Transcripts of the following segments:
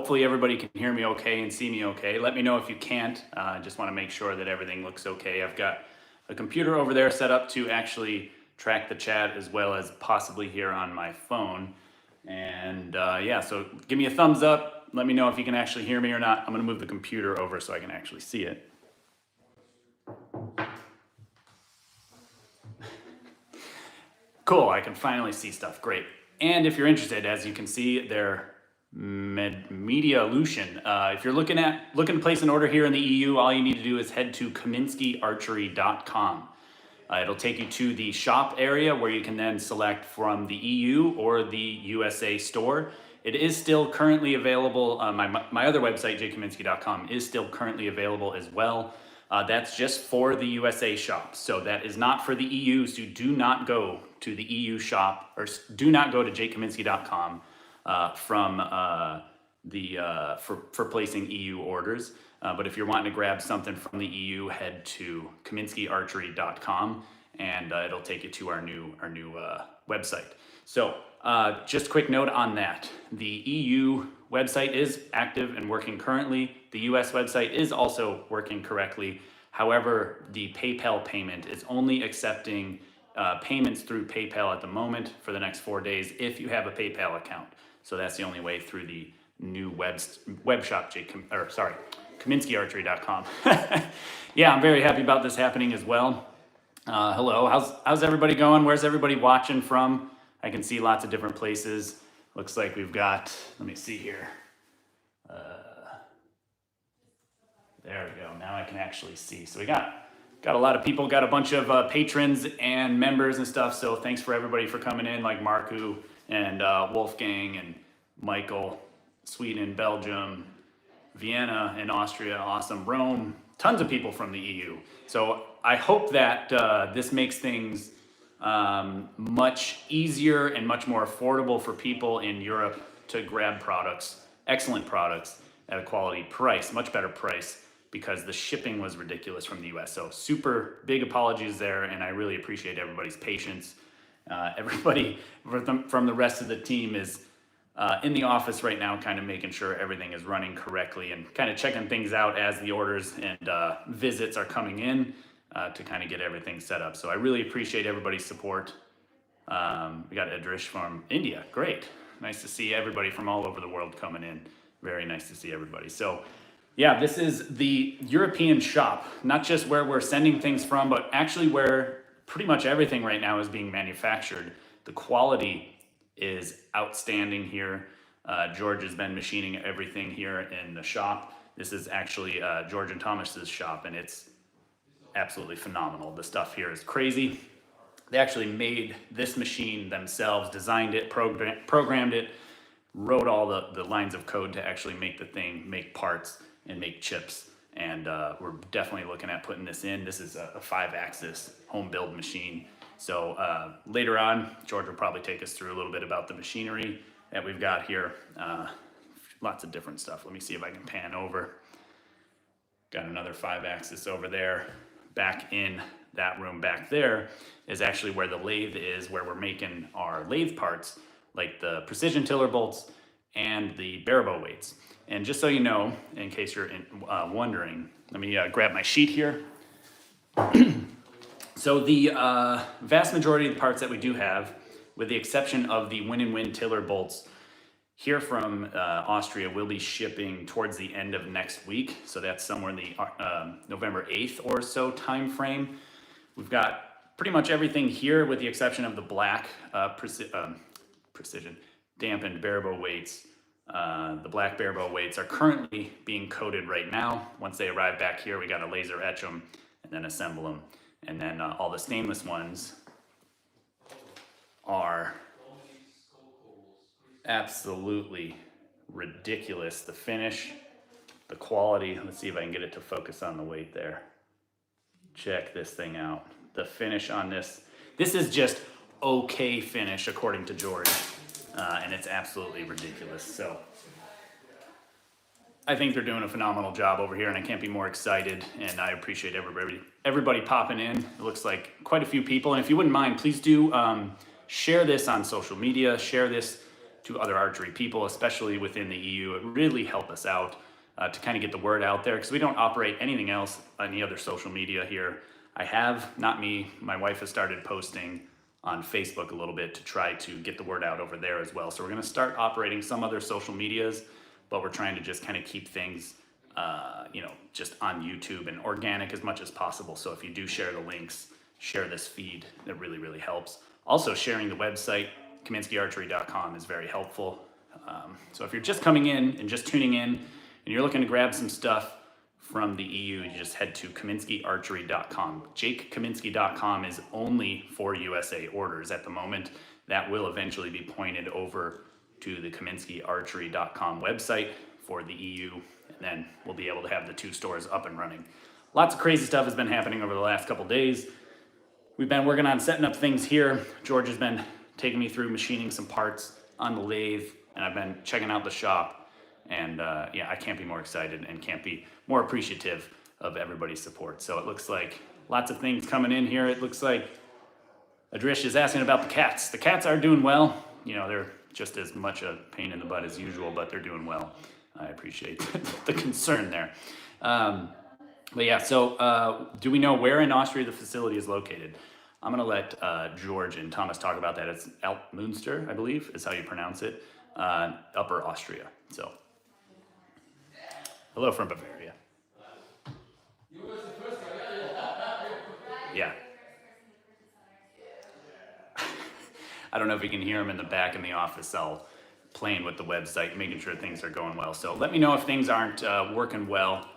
hopefully everybody can hear me okay and see me okay. Let me know if you can't. I just want to make sure that everything looks okay. I've got a computer over there set up to actually track the chat as well as possibly here on my phone. And yeah, so give me a thumbs up. Let me know if you can actually hear me or not. I'm going to move the computer over so I can actually see it. Cool, I can finally see stuff. Great. And if you're interested, as you can see, they're Medialution. If you're looking to place an order here in the EU, all you need to do is head to KaminskiArchery.com. It'll take you to the shop area where you can then select from the EU or the USA store. It is still currently available. My other website, jkaminski.com, is still currently available as well. That's just for the USA shop. So that is not for the EU. So do not go to the EU shop, or do not go to jkaminski.com for placing EU orders. But if you're wanting to grab something from the EU, head to KaminskiArchery.com, and it'll take you to our new website. So just a quick note on that. The EU website is active and working currently. The US website is also working correctly. However, the PayPal payment is only accepting payments through PayPal at the moment for the next 4 days if you have a PayPal account. So that's the only way through the new web shop, KaminskiArchery.com. Yeah, I'm very happy about this happening as well. Hello, how's everybody going? Where's everybody watching from? I can see lots of different places. Looks like we've got, let me see here. There we go, now I can actually see. So we got a lot of people, got a bunch of patrons and members and stuff. So thanks for everybody for coming in, like Marku and Wolfgang and Michael, Sweden, Belgium, Vienna and Austria, awesome, Rome, tons of people from the EU. So I hope that this makes things much easier and much more affordable for people in Europe to grab products, excellent products at a quality price, much better price, because the shipping was ridiculous from the US. So super big apologies there, and I really appreciate everybody's patience. Everybody from the rest of the team is in the office right now, kind of making sure everything is running correctly and kind of checking things out as the orders and visits are coming in to kind of get everything set up. So I really appreciate everybody's support. We got Idrish from India. Great. Nice to see everybody from all over the world coming in. Very nice to see everybody. So yeah, this is the European shop, not just where we're sending things from, but actually where pretty much everything right now is being manufactured. The quality is outstanding here. George has been machining everything here in the shop. This is actually George and Thomas's shop, and it's absolutely phenomenal. The stuff here is crazy. They actually made this machine themselves, designed it, programmed it, wrote all the lines of code to actually make the thing, make parts and make chips. And we're definitely looking at putting this in. This is a 5-axis home build machine. So later on, George will probably take us through a little bit about the machinery that we've got here. Lots of different stuff. Let me see if I can pan over. Got another 5-axis over there. Back in that room back there is actually where the lathe is, where we're making our lathe parts, like the precision tiller bolts and the barebow weights. And just so you know, in case you're wondering, let me grab my sheet here. So the vast majority of the parts that we do have, with the exception of the win-and-win tiller bolts, here from Austria, will be shipping towards the end of next week. So that's somewhere in the November 8th or so time frame. We've got pretty much everything here with the exception of the black precision dampened barebow weights. The black barebow weights are currently being coated right now. Once they arrive back here, we got to laser etch them and then assemble them. And then all the stainless ones are absolutely ridiculous. The finish, the quality. Let's see if I can get it to focus on the weight there. Check this thing out. The finish on this. This is just okay finish according to George. And it's absolutely ridiculous. So I think they're doing a phenomenal job over here, and I can't be more excited. And I appreciate everybody popping in. It looks like quite a few people. And if you wouldn't mind, please do share this on social media. Share this to other archery people, especially within the EU. It really helped us out to kind of get the word out there, because we don't operate anything else on any other social media here. I have, not me, my wife has started posting on Facebook a little bit to try to get the word out over there as well. So we're gonna start operating some other social medias, but we're trying to just kind of keep things just on YouTube and organic as much as possible. So if you do share the links, share this feed, it really, really helps. Also, sharing the website, KaminskiArchery.com, is very helpful. So if you're just coming in and just tuning in and you're looking to grab some stuff from the EU, you just head to KaminskiArchery.com. JakeKaminski.com is only for USA orders at the moment. That will eventually be pointed over to the KaminskiArchery.com website for the EU, and then we'll be able to have the 2 stores up and running. Lots of crazy stuff has been happening over the last couple days. We've been working on setting up things here. George has been taking me through machining some parts on the lathe, and I've been checking out the shop. And I can't be more excited and can't be more appreciative of everybody's support. So it looks like lots of things coming in here. It looks like Adrish is asking about the cats. The cats are doing well. They're just as much a pain in the butt as usual, but they're doing well. I appreciate the concern there. So do we know where in Austria the facility is located? I'm gonna let George and Thomas talk about that. It's Altmünster, I believe, is how you pronounce it, Upper Austria. So, hello from Bavaria. Yeah. I don't know if you can hear him in the back in the office. I'll playing with the website, making sure things are going well. So let me know if things aren't working well.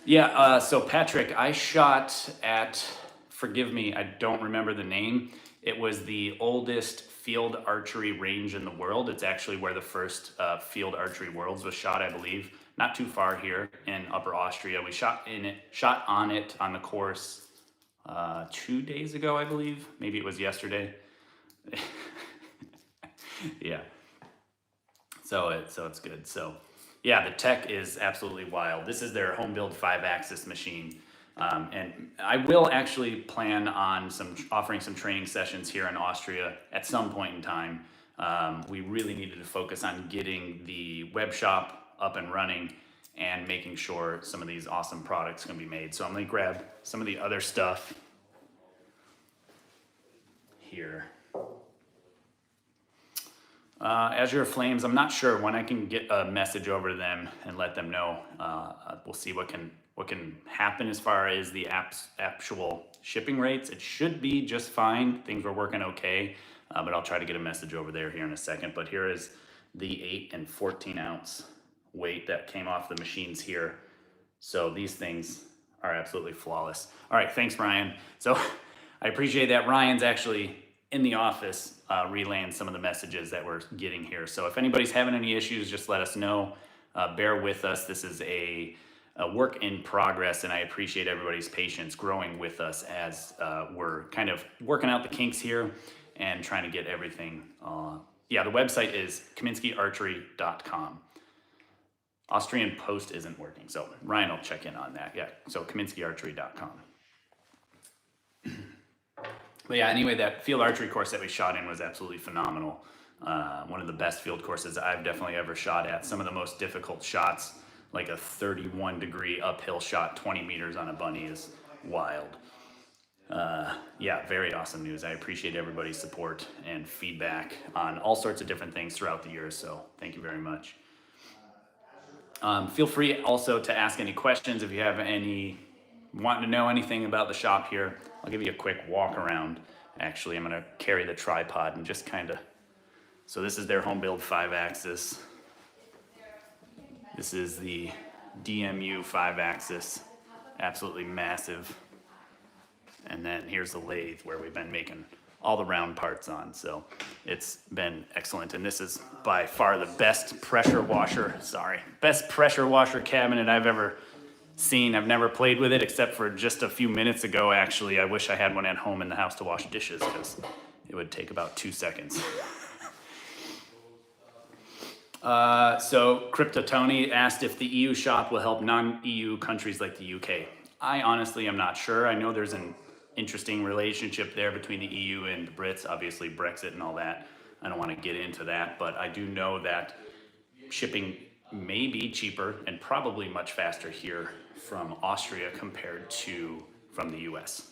Yeah, so Patrick, I shot at, forgive me, I don't remember the name. It was the oldest field archery range in the world. It's actually where the first field archery worlds was shot, I believe. Not too far here in Upper Austria. We shot on it on the course 2 days ago, I believe. Maybe it was yesterday. Yeah. So it's good. So yeah, the tech is absolutely wild. This is their home build 5-axis machine. And I will actually plan on offering some training sessions here in Austria at some point in time. We really needed to focus on getting the web shop up and running and making sure some of these awesome products can be made. So I'm gonna grab some of the other stuff here. Azure Flames, I'm not sure when I can get a message over to them and let them know. We'll see what can happen as far as the actual shipping rates. It should be just fine. Things were working okay, but I'll try to get a message over there here in a second. But here is the 8 and 14 ounce weight that came off the machines here. So these things are absolutely flawless. All right, thanks, Ryan. So I appreciate that. Ryan's actually in the office relaying some of the messages that we're getting here. So if anybody's having any issues, just let us know. Bear with us. This is a work in progress, and I appreciate everybody's patience growing with us as we're kind of working out the kinks here and trying to get everything. The website is KaminskiArchery.com. Austrian Post isn't working, so Ryan will check in on that. Yeah, so KaminskiArchery.com. But yeah, anyway, that field archery course that we shot in was absolutely phenomenal. One of the best field courses I've definitely ever shot at. Some of the most difficult shots, like a 31-degree uphill shot, 20 meters on a bunny, is wild. Very awesome news. I appreciate everybody's support and feedback on all sorts of different things throughout the year, so thank you very much. Feel free also to ask any questions if you have wanting to know anything about the shop here. I'll give you a quick walk around. Actually, I'm gonna carry the tripod and just so this is their home build 5-axis. This is the DMU 5-axis, absolutely massive. And then here's the lathe where we've been making all the round parts on. So it's been excellent. And this is by far the best pressure washer cabinet I've ever seen. I've never played with it except for just a few minutes ago, actually. I wish I had one at home in the house to wash dishes because it would take about 2 seconds. So Crypto Tony asked if the EU shop will help non-EU countries like the UK. I honestly am not sure. I know there's an interesting relationship there between the EU and the Brits, obviously Brexit and all that. I don't want to get into that, but I do know that shipping may be cheaper and probably much faster here from Austria compared to from the US.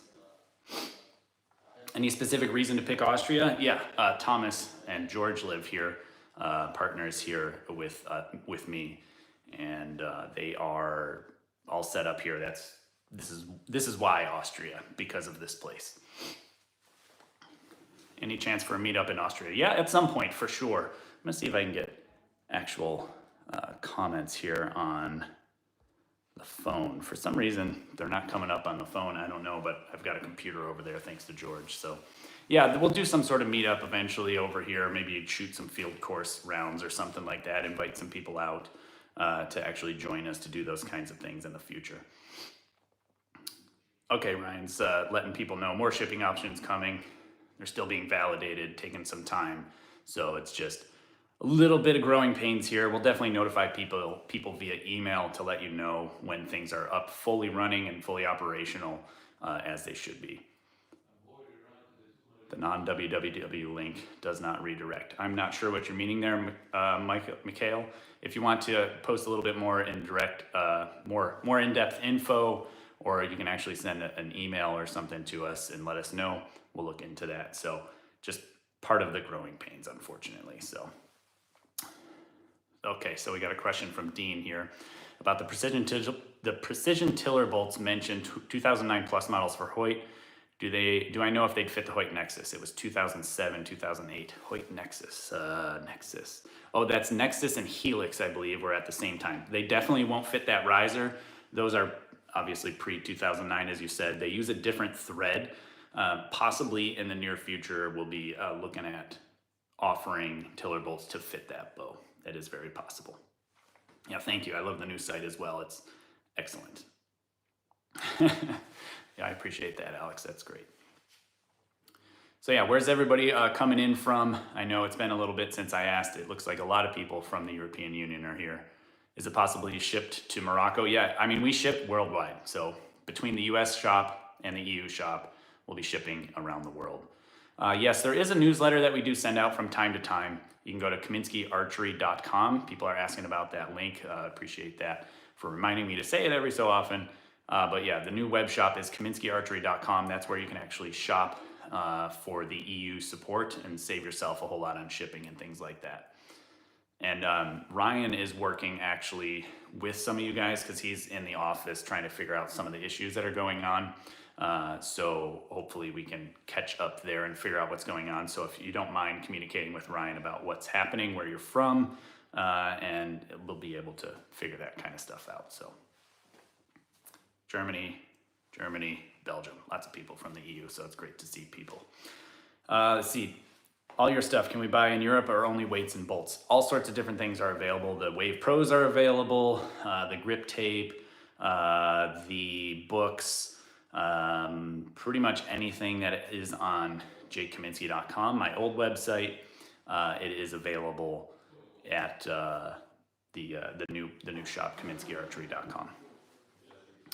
Any specific reason to pick Austria? Yeah, Thomas and George live here, partners here with me, and they are all set up here. This is why Austria, because of this place. Any chance for a meetup in Austria? Yeah, at some point for sure. I'm gonna see if I can get actual comments here on the phone. For some reason, they're not coming up on the phone. I don't know, but I've got a computer over there thanks to George. So yeah, we'll do some sort of meetup eventually over here. Maybe shoot some field course rounds or something like that. Invite some people out to actually join us to do those kinds of things in the future. Okay, Ryan's letting people know more shipping options coming. They're still being validated, taking some time. So it's just a little bit of growing pains here. We'll definitely notify people via email to let you know when things are up, fully running and fully operational as they should be. The non-www link does not redirect. I'm not sure what you're meaning there, Mikhail. If you want to post a little bit more indirect, more in-depth info, or you can actually send an email or something to us and let us know. We'll look into that. So just part of the growing pains, unfortunately. So, okay, so we got a question from Dean here about the precision tiller bolts mentioned 2009 plus models for Hoyt. Do I know if they'd fit the Hoyt Nexus? It was 2007, 2008. Hoyt Nexus, Nexus. Oh, that's Nexus and Helix, I believe, were at the same time. They definitely won't fit that riser. Those are obviously pre-2009, as you said. They use a different thread. Possibly in the near future, we'll be looking at offering tiller bolts to fit that bow. That is very possible. Yeah, thank you. I love the new site as well. It's excellent. Yeah, I appreciate that, Alex. That's great. So yeah, where's everybody coming in from? I know it's been a little bit since I asked. It looks like a lot of people from the European Union are here. Is it possibly shipped to Morocco? Yeah, I mean, we ship worldwide. So between the US shop and the EU shop, we'll be shipping around the world. Yes, there is a newsletter that we do send out from time to time. You can go to KaminskiArchery.com. People are asking about that link. Appreciate that for reminding me to say it every so often. But yeah, the new web shop is KaminskiArchery.com. That's where you can actually shop for the EU support and save yourself a whole lot on shipping and things like that. And Ryan is working actually with some of you guys because he's in the office trying to figure out some of the issues that are going on. So hopefully we can catch up there and figure out what's going on. So if you don't mind communicating with Ryan about what's happening, where you're from, and we'll be able to figure that kind of stuff out. So Germany, Belgium, lots of people from the EU. So it's great to see people. Let's see. All your stuff, can we buy in Europe or only weights and bolts? All sorts of different things are available. The Wave Pros are available, the grip tape, the books, pretty much anything that is on jakekaminski.com, my old website. It is available at the new shop, KaminskiArchery.com.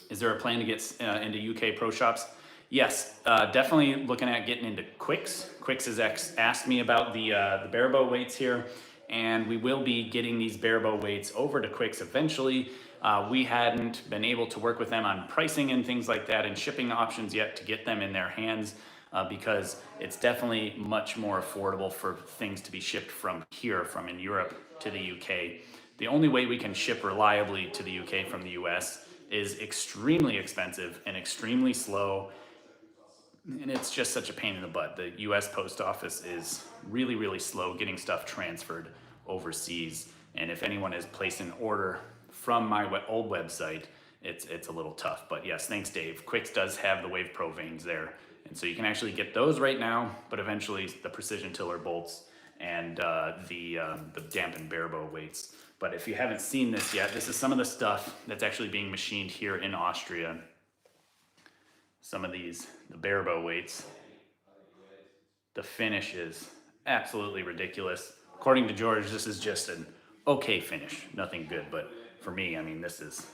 Is there a plan to get into UK pro shops? Yes, definitely looking at getting into Quicks. Quicks has asked me about the barebow weights here, and we will be getting these barebow weights over to Quicks eventually. We hadn't been able to work with them on pricing and things like that and shipping options yet to get them in their hands because it's definitely much more affordable for things to be shipped from here, from in Europe to the UK. The only way we can ship reliably to the UK from the US is extremely expensive and extremely slow. And it's just such a pain in the butt. The US post office is really, really slow getting stuff transferred overseas. And if anyone has placed an order from my old website, it's a little tough. But yes, thanks, Dave. Quicks does have the Wave Pro vanes there. And so you can actually get those right now, but eventually the precision tiller bolts and the dampened barebow weights. But if you haven't seen this yet, this is some of the stuff that's actually being machined here in Austria. Some of these, the barebow weights, the finish is absolutely ridiculous. According to George, this is just an okay finish, nothing good. But for me, I mean, this is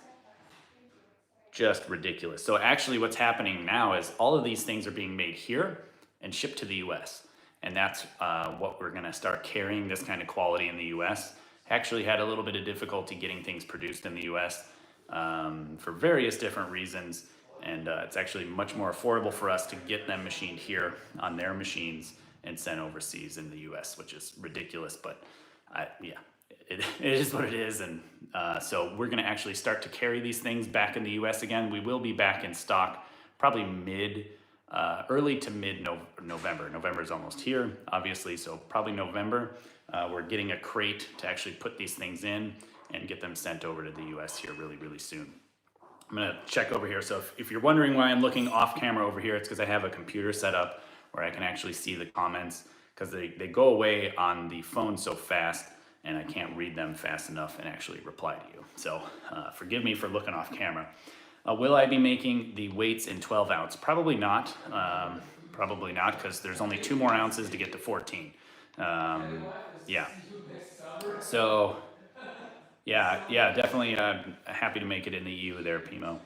just ridiculous. So actually what's happening now is all of these things are being made here and shipped to the US. and that's what we're gonna start carrying, this kind of quality in the US. Actually had a little bit of difficulty getting things produced in the US for various different reasons, and it's actually much more affordable for us to get them machined here on their machines and sent overseas in the US, which is ridiculous, but yeah, it is what it is. And so we're gonna actually start to carry these things back in the US again. We will be back in stock probably early to mid November. November is almost here, obviously, so probably November. We're getting a crate to actually put these things in and get them sent over to the US here really, really soon. I'm gonna check over here. So if you're wondering why I'm looking off camera over here, it's because I have a computer set up where I can actually see the comments, because they go away on the phone so fast and I can't read them fast enough and actually reply to you. So forgive me for looking off camera. Will I be making the weights in 12 ounce? Probably not, because there's only 2 more ounces to get to 14. Yeah. So yeah, definitely happy to make it in the EU there, Pimo.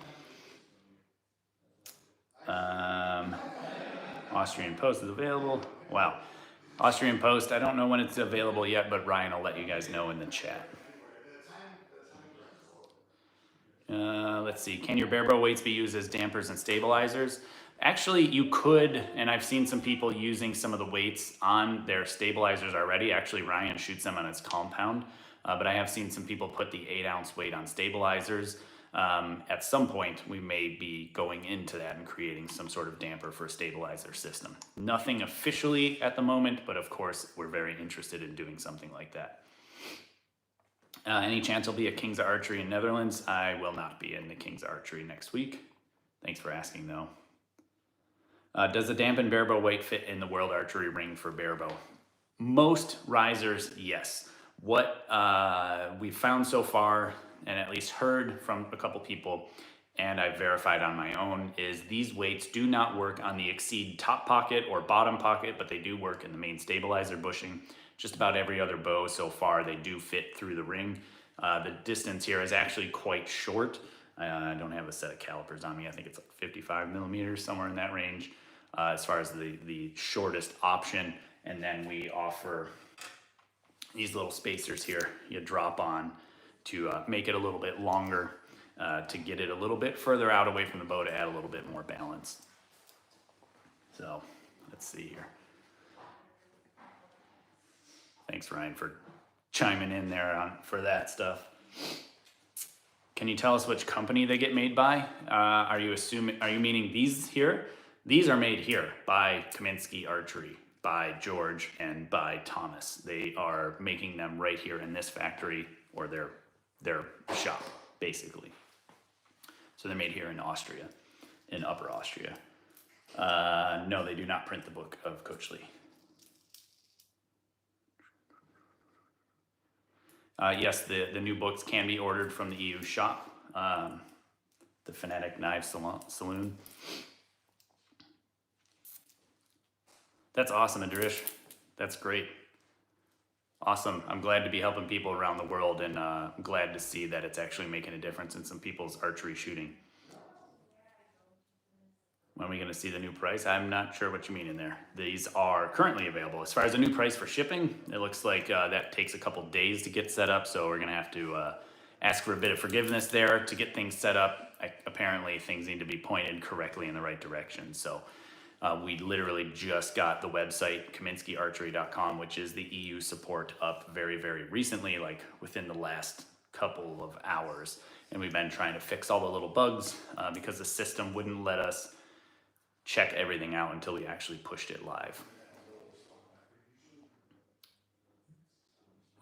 Austrian Post is available. Wow. Austrian Post, I don't know when it's available yet, but Ryan will let you guys know in the chat. Let's see, can your barebow weights be used as dampers and stabilizers? Actually, you could, and I've seen some people using some of the weights on their stabilizers already. Actually, Ryan shoots them on his compound, but I have seen some people put the 8 ounce weight on stabilizers. At some point, we may be going into that and creating some sort of damper for a stabilizer system. Nothing officially at the moment, but of course, we're very interested in doing something like that. Any chance I'll be at King's Archery in Netherlands? I will not be in the King's Archery next week. Thanks for asking, though. Does the dampened barebow weight fit in the World Archery ring for barebow? Most risers, yes. What we've found so far, and at least heard from a couple people, and I've verified on my own, is these weights do not work on the exceed top pocket or bottom pocket, but they do work in the main stabilizer bushing. Just about every other bow so far, they do fit through the ring. The distance here is actually quite short. I don't have a set of calipers on me. I think it's like 55 millimeters, somewhere in that range, as far as the shortest option. And then we offer these little spacers here you drop on to make it a little bit longer, to get it a little bit further out away from the bow to add a little bit more balance. So let's see here. Thanks, Ryan, for chiming in there for that stuff. Can you tell us which company they get made by? Are you meaning these here? These are made here by Kaminski Archery, by George, and by Thomas. They are making them right here in this factory, or their shop, basically. So they're made here in Austria, in Upper Austria. No, they do not print the book of Coach Lee. Yes, the new books can be ordered from the EU shop, the Phonetic Knives Saloon. That's awesome, Adrish. That's great. Awesome. I'm glad to be helping people around the world, and glad to see that it's actually making a difference in some people's archery shooting. When are we going to see the new price? I'm not sure what you mean in there. These are currently available. As far as the new price for shipping, it looks like that takes a couple days to get set up, so we're going to have to ask for a bit of forgiveness there to get things set up. Apparently, things need to be pointed correctly in the right direction. So we literally just got the website, kaminskiarchery.com, which is the EU support, up very, very recently, like within the last couple of hours. And we've been trying to fix all the little bugs because the system wouldn't let us check everything out until we actually pushed it live.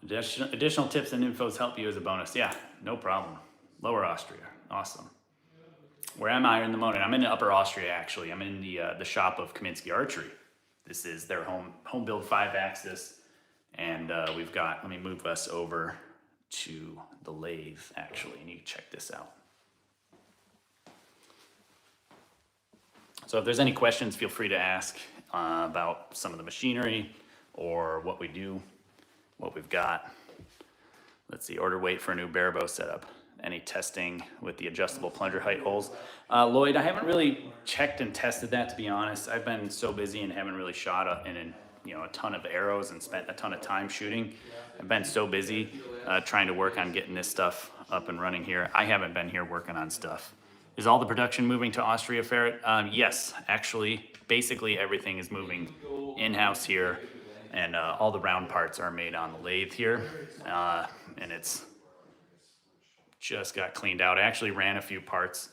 Additional tips and infos help you as a bonus. Yeah, no problem. Lower Austria, awesome. Where am I in the moment? I'm in Upper Austria, actually. I'm in the shop of Kaminski Archery. This is their home build 5-axis, and we've got. Let me move us over to the lathe, actually, and you can check this out. So if there's any questions, feel free to ask about some of the machinery or what we do, what we've got. Let's see, order weight for a new barebow setup. Any testing with the adjustable plunger height holes? Lloyd, I haven't really checked and tested that, to be honest. I've been so busy and haven't really shot in a ton of arrows and spent a ton of time shooting. I've been so busy trying to work on getting this stuff up and running here. I haven't been here working on stuff. Is all the production moving to Austria, Ferret? Yes, actually, basically everything is moving in-house here, and all the round parts are made on the lathe here, and it's just got cleaned out. I actually ran a few parts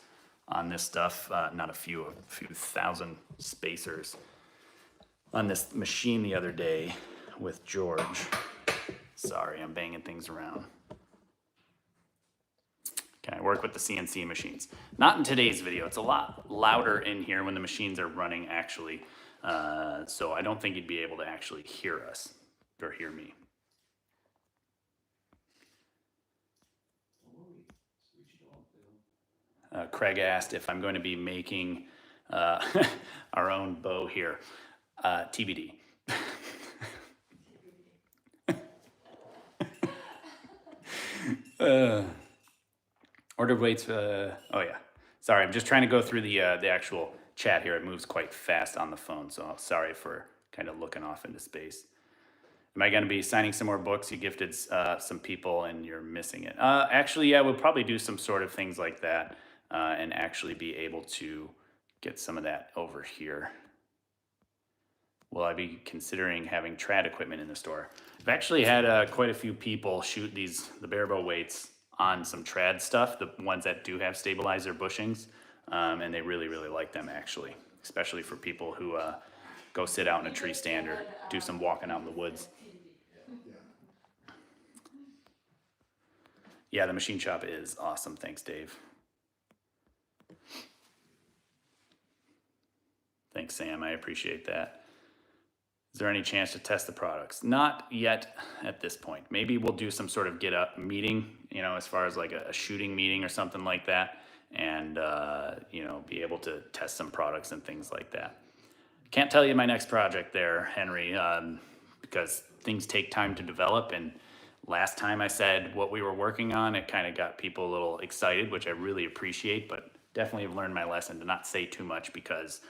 on this stuff, not a few thousand spacers on this machine the other day with George. Sorry, I'm banging things around. Okay, I work with the CNC machines. Not in today's video. It's a lot louder in here when the machines are running, actually. So I don't think you'd be able to actually hear us or hear me. Craig asked if I'm going to be making our own bow here. TBD. Ordered weights, oh yeah. Sorry, I'm just trying to go through the actual chat here. It moves quite fast on the phone, so sorry for kind of looking off into space. Am I going to be signing some more books? You gifted some people and you're missing it. Actually, yeah, we'll probably do some sort of things like that and actually be able to get some of that over here. Will I be considering having trad equipment in the store? I've actually had quite a few people shoot the barebow weights on some trad stuff, the ones that do have stabilizer bushings, and they really, really like them actually, especially for people who go sit out in a tree stand or do some walking out in the woods. Yeah, the machine shop is awesome. Thanks, Dave. Thanks, Sam. I appreciate that. Is there any chance to test the products? Not yet at this point. Maybe we'll do some sort of get up meeting, as far as like a shooting meeting or something like that, and be able to test some products and things like that. Can't tell you my next project there, Henry, because things take time to develop. And last time I said what we were working on, it kind of got people a little excited, which I really appreciate, but definitely have learned my lesson to not say too much because,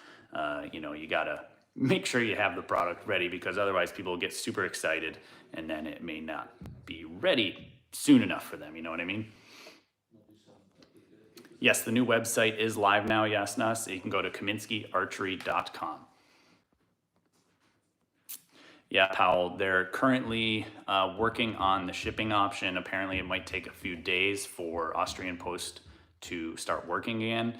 you gotta make sure you have the product ready, because otherwise people will get super excited and then it may not be ready soon enough for them. You know what I mean? Yes, the new website is live now, Yasnas. You can go to KaminskiArchery.com. Yeah, Powell, they're currently working on the shipping option. Apparently it might take a few days for Austrian Post to start working again.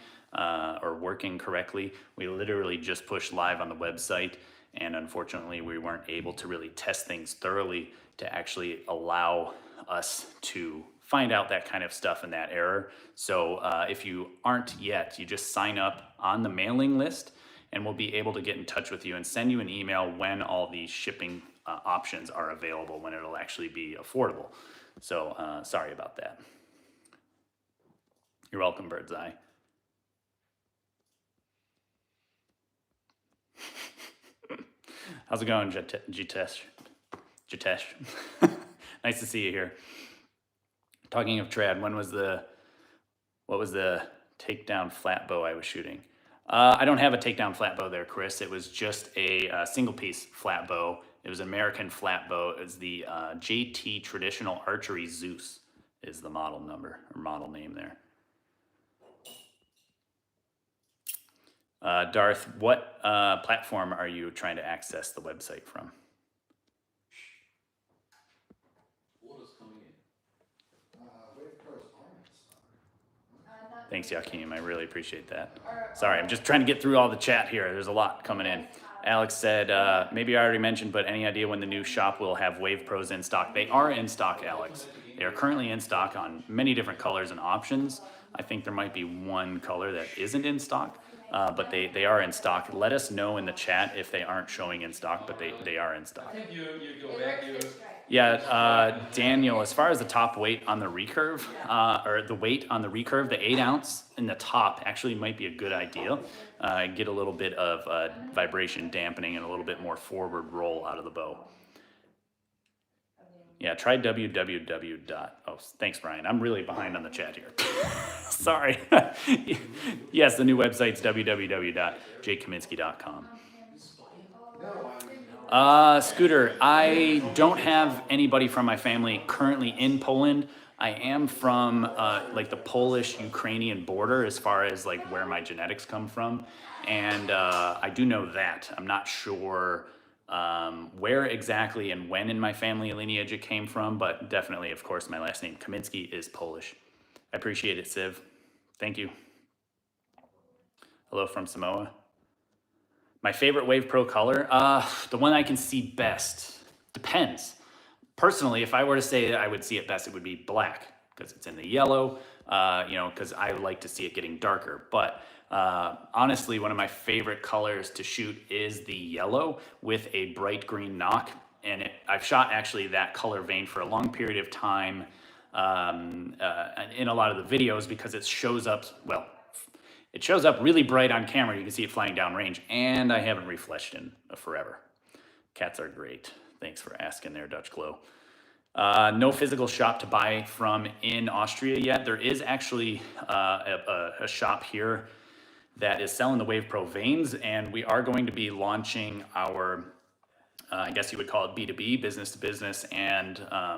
Or working correctly. We literally just pushed live on the website, and unfortunately we weren't able to really test things thoroughly to actually allow us to find out that kind of stuff and that error. So if you aren't yet, you just sign up on the mailing list and we'll be able to get in touch with you and send you an email when all these shipping options are available, when it'll actually be affordable. So sorry about that. You're welcome, Birdseye. How's it going, Jitesh? Nice to see you here. Talking of trad, what was the takedown flat bow I was shooting? I don't have a takedown flat bow there, Chris. It was just a single piece flat bow. It was an American flat bow. It was the JT Traditional Archery Zeus is the model number or model name there. Darth, what platform are you trying to access the website from? Thanks, Yakim. I really appreciate that. Sorry, I'm just trying to get through all the chat here. There's a lot coming in. Alex said, maybe I already mentioned, but any idea when the new shop will have Wave Pros in stock? They are in stock, Alex. They are currently in stock on many different colors and options. I think there might be one color that isn't in stock. But they are in stock. Let us know in the chat if they aren't showing in stock, but they are in stock. I think you go back. Yeah, Daniel, as far as the top weight on the recurve, or the weight on the recurve, the 8 ounce in the top actually might be a good idea. Get a little bit of vibration dampening and a little bit more forward roll out of the bow. Yeah, try www. Oh, thanks, Brian. I'm really behind on the chat here. Sorry. Yes, the new website's www.jkaminski.com. Scooter, I don't have anybody from my family currently in Poland. I am from like the Polish-Ukrainian border as far as like where my genetics come from. And I do know that. I'm not sure where exactly and when in my family lineage it came from, but definitely, of course, my last name, Kaminski, is Polish. I appreciate it, Siv. Thank you. Hello from Samoa. My favorite Wave Pro color, the one I can see best, depends. Personally, if I were to say that I would see it best, it would be black because it's in the yellow, because I like to see it getting darker. But honestly, one of my favorite colors to shoot is the yellow with a bright green knock. And I've shot actually that color vein for a long period of time in a lot of the videos because it shows up, well, it shows up really bright on camera. You can see it flying downrange, and I haven't refleshed in forever. Cats are great. Thanks for asking there, Dutch Glow. No physical shop to buy from in Austria yet. There is actually a shop here that is selling the Wave Pro vanes, and we are going to be launching our, I guess you would call it B2B, business to business, and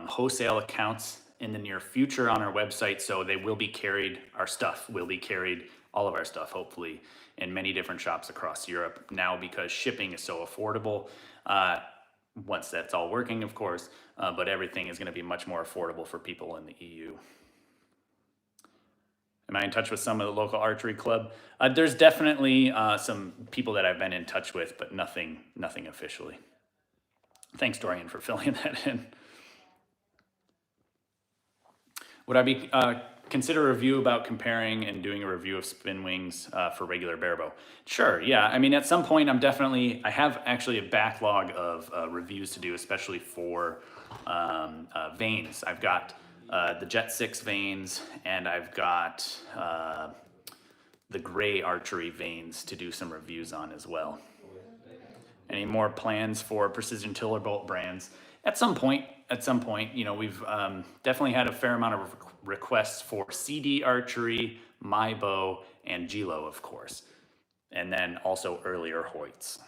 wholesale accounts in the near future on our website. So they will be carried, our stuff will be carried, all of our stuff, hopefully, in many different shops across Europe now because shipping is so affordable. Once that's all working, of course, but everything is going to be much more affordable for people in the EU. Am I in touch with some of the local archery club? There's definitely some people that I've been in touch with, but nothing officially. Thanks, Dorian, for filling that in. Would I be consider a review about comparing and doing a review of spin wings for regular barebow? Sure, yeah. I mean, at some point, I have actually a backlog of reviews to do, especially for vanes. I've got the Jet 6 vanes, and I've got the gray archery vanes to do some reviews on as well. Any more plans for Precision Tiller Bolt brands? At some point, we've definitely had a fair amount of requests for CD archery, my bow, and Gilo, of course. And then also earlier Hoyts.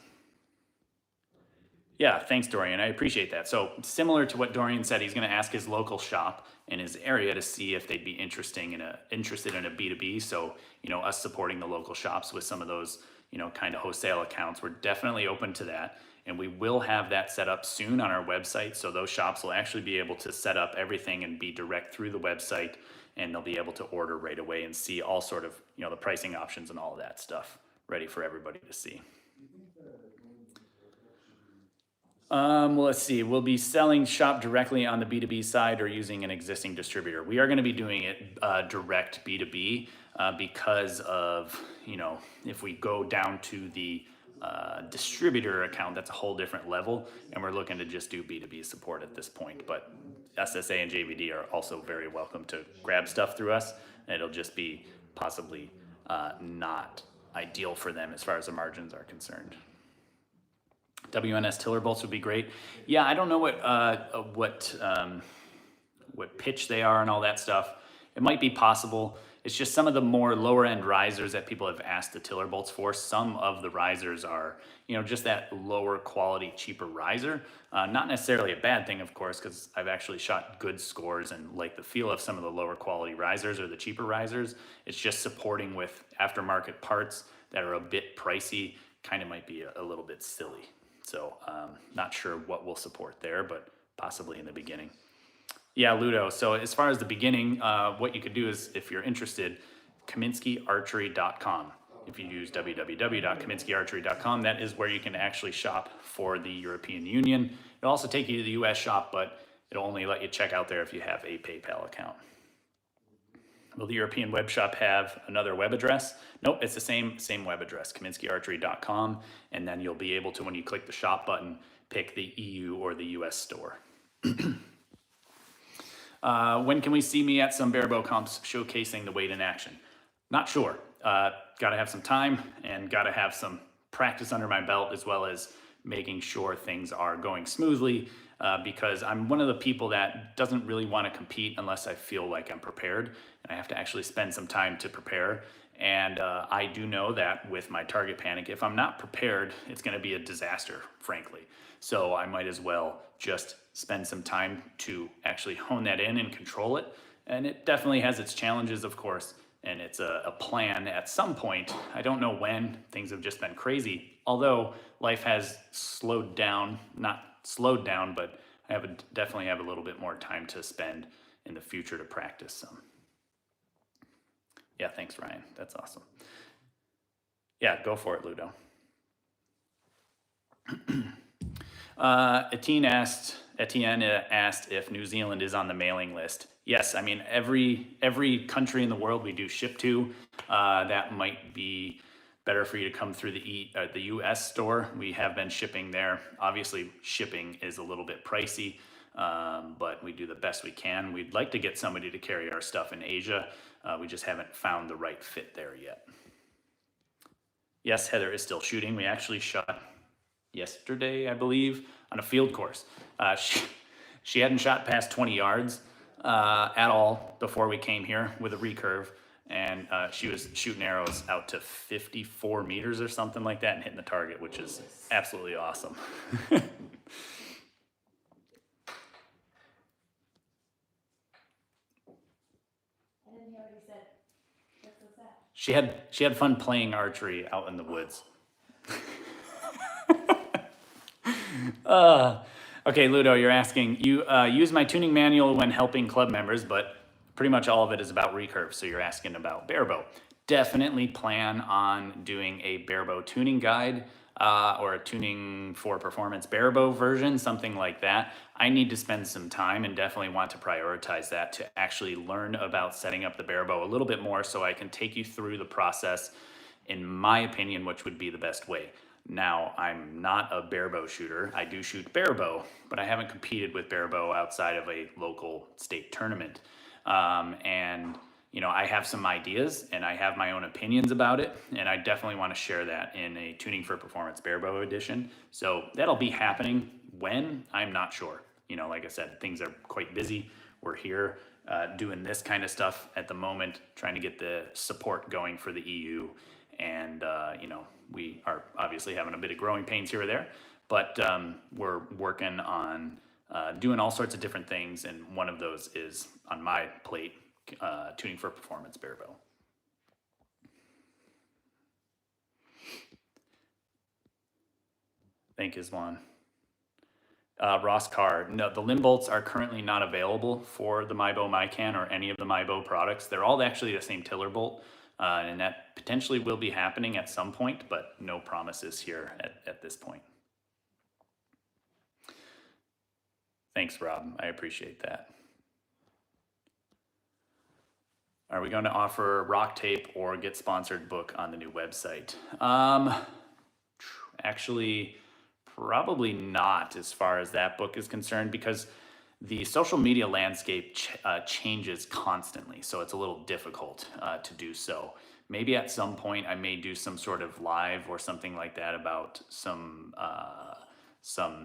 Yeah, thanks, Dorian. I appreciate that. So similar to what Dorian said, he's going to ask his local shop in his area to see if they'd be interested in a B2B. So, us supporting the local shops with some of those, kind of wholesale accounts, we're definitely open to that. And we will have that set up soon on our website. So those shops will actually be able to set up everything and be direct through the website, and they'll be able to order right away and see all sort of, the pricing options and all of that stuff ready for everybody to see. Well, let's see. We'll be selling shop directly on the B2B side or using an existing distributor. We are going to be doing it direct B2B because of, if we go down to the distributor account, that's a whole different level, and we're looking to just do B2B support at this point. But SSA and JVD are also very welcome to grab stuff through us, and it'll just be possibly not ideal for them as far as the margins are concerned. WNS tiller bolts would be great. Yeah, I don't know what pitch they are and all that stuff. It might be possible. It's just some of the more lower end risers that people have asked the tiller bolts for. Some of the risers are, just that lower quality, cheaper riser. Not necessarily a bad thing, of course, because I've actually shot good scores and like the feel of some of the lower quality risers or the cheaper risers. It's just supporting with aftermarket parts that are a bit pricey, kind of might be a little bit silly. So not sure what we'll support there, but possibly in the beginning. Yeah, Ludo. So as far as the beginning, what you could do is, if you're interested, KaminskiArchery.com. If you use www.KaminskiArchery.com, that is where you can actually shop for the European Union. It'll also take you to the US shop, but it'll only let you check out there if you have a PayPal account. Will the European web shop have another web address? Nope, it's the same web address, KaminskiArchery.com, and then you'll be able to, when you click the shop button, pick the EU or the US store. When can we see me at some barebow comps showcasing the weight in action? Not sure. Got to have some time and got to have some practice under my belt, as well as making sure things are going smoothly. because I'm one of the people that doesn't really want to compete unless I feel like I'm prepared, and I have to actually spend some time to prepare. And I do know that with my target panic, if I'm not prepared, it's going to be a disaster, frankly. So I might as well just spend some time to actually hone that in and control it. And it definitely has its challenges, of course, and it's a plan at some point. I don't know when. Things have just been crazy. Although life has slowed down, not slowed down, but definitely have a little bit more time to spend in the future to practice some. Yeah, thanks, Ryan. That's awesome. Yeah, go for it, Ludo. Etienne asked if New Zealand is on the mailing list. Yes, I mean every country in the world we do ship to. That might be better for you to come through the U.S. store. We have been shipping there. Obviously, shipping is a little bit pricey, but we do the best we can. We'd like to get somebody to carry our stuff in Asia. We just haven't found the right fit there yet. Yes, Heather is still shooting. We actually shot yesterday, I believe, on a field course. She hadn't shot past 20 yards at all before we came here with a recurve, and she was shooting arrows out to 54 meters or something like that and hitting the target, which is absolutely awesome. She had fun playing archery out in the woods. Okay, Ludo, you're asking, you use my tuning manual when helping club members, but pretty much all of it is about recurve. So you're asking about barebow. Definitely plan on doing a barebow tuning guide or a tuning for performance barebow version, something like that. I need to spend some time and definitely want to prioritize that to actually learn about setting up the barebow a little bit more so I can take you through the process, in my opinion, which would be the best way. Now, I'm not a barebow shooter. I do shoot barebow, but I haven't competed with barebow outside of a local state tournament. And you know, I have some ideas and I have my own opinions about it, and I definitely want to share that in a Tuning for Performance barebow edition. So that'll be happening when, I'm not sure. You know, like I said, things are quite busy. We're here doing this kind of stuff at the moment, trying to get the support going for the EU. And, you know, we are obviously having a bit of growing pains here or there, but we're working on doing all sorts of different things. And one of those is on my plate, Tuning for Performance barebow. Thank you, Swan. Ross Carr, no, the limb bolts are currently not available for the MyBow Mycan or any of the MyBow products. They're all actually the same tiller bolt, and that potentially will be happening at some point, but no promises here at this point. Thanks, Rob. I appreciate that. Are we going to offer rock tape or get sponsored book on the new website? Actually, probably not as far as that book is concerned, because the social media landscape changes constantly, so it's a little difficult to do so. Maybe at some point I may do some sort of live or something like that about some